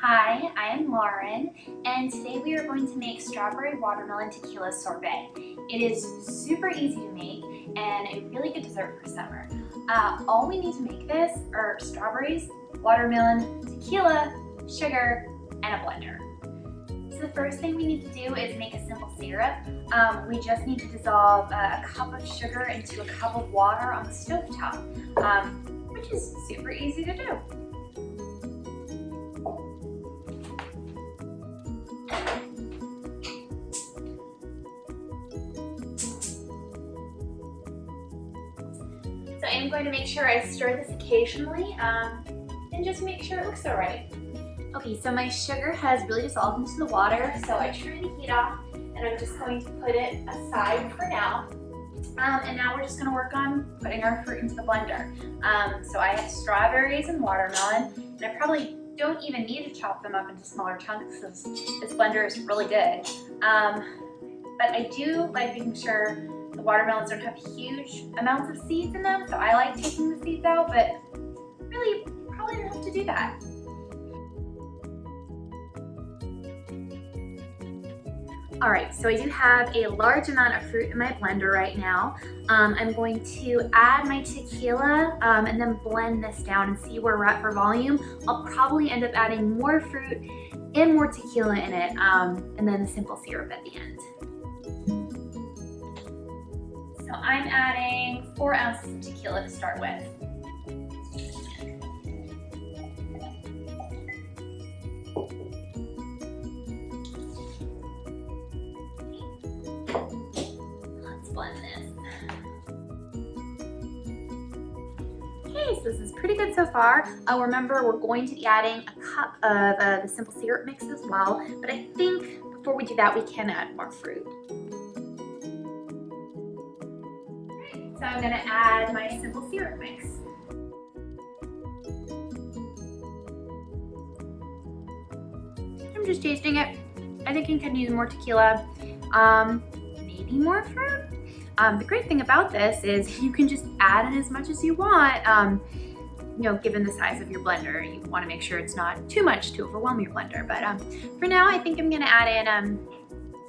Hi, I am Lauren, and today we are going to make strawberry watermelon tequila sorbet. It is super easy to make and a really good dessert for summer. All we need to make this are strawberries, watermelon, tequila, sugar, and a blender. So the first thing we need to do is make a simple syrup. We just need to dissolve a cup of sugar into a cup of water on the stovetop, which is super easy to do. So I'm going to make sure I stir this occasionally and just make sure it looks all right. Okay, so my sugar has really dissolved into the water, so I turned the heat off and I'm just going to put it aside for now. And now we're just going to work on putting our fruit into the blender. So I have strawberries and watermelon, and I probably don't even need to chop them up into smaller chunks because this blender is really good. But I do like making sure the watermelons don't have huge amounts of seeds in them, so I like taking the seeds out, but really you probably don't have to do that. Alright, so I do have a large amount of fruit in my blender right now. I'm going to add my tequila and then blend this down and see where we're at for volume. I'll probably end up adding more fruit and more tequila in it, and then the simple syrup at the end. So I'm adding 4 ounces of tequila to start with. Let's blend this. Okay, so this is pretty good so far. Remember, we're going to be adding a cup of the simple syrup mix as well, but I think before we do that, we can add more fruit. So I'm going to add my simple syrup mix. I'm just tasting it. I think I can use more tequila, maybe more fruit. The great thing about this is you can just add in as much as you want. You know, given the size of your blender, you want to make sure it's not too much to overwhelm your blender. But for now, I think I'm going to add in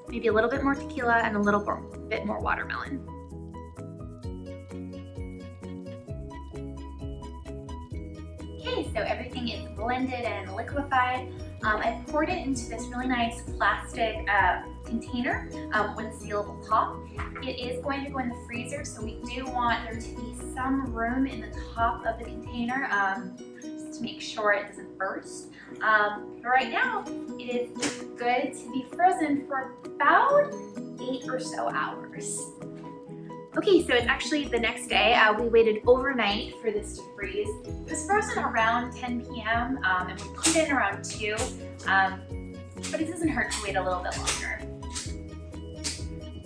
maybe a little bit more tequila and a little bit more watermelon. Okay, so everything is blended and liquefied. I've poured it into this really nice plastic container with a sealable top. It is going to go in the freezer, so we do want there to be some room in the top of the container just to make sure it doesn't burst. But right now, it is good to be frozen for about 8 or so hours. Okay, so it's actually the next day. We waited overnight for this to freeze. It was frozen around 10 p.m. And we put it in around 2, but it doesn't hurt to wait a little bit longer.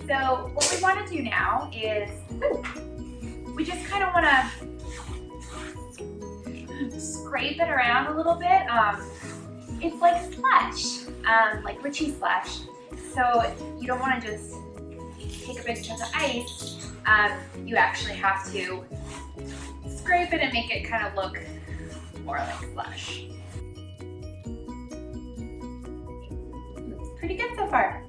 So what we want to do now is, we just kind of want to scrape it around a little bit. It's like slush, like Richie slush. So you don't want to just take a big chunk of ice. You actually have to scrape it and make it kind of look more like slush. It's pretty good so far.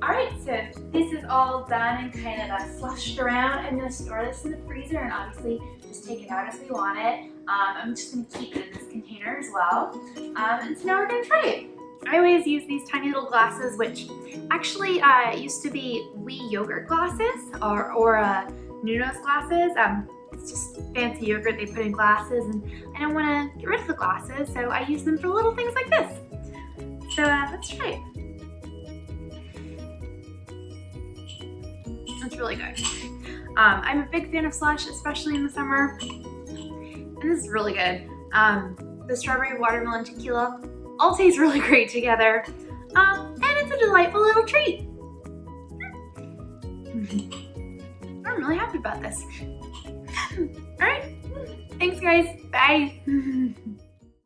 Alright, so this is all done and kind of slushed around. I'm going to store this in the freezer and obviously just take it out as we want it. I'm just going to keep it in this container as well. And so now we're going to try it. I always use these tiny little glasses, which actually used to be Wii yogurt glasses or Nuno's glasses. It's just fancy yogurt they put in glasses, and I don't want to get rid of the glasses, so I use them for little things like this. So let's try it. It's really good. I'm a big fan of slush, especially in the summer, and this is really good. The strawberry watermelon tequila all taste really great together, and it's a delightful little treat. I'm really happy about this. All right, thanks guys, bye.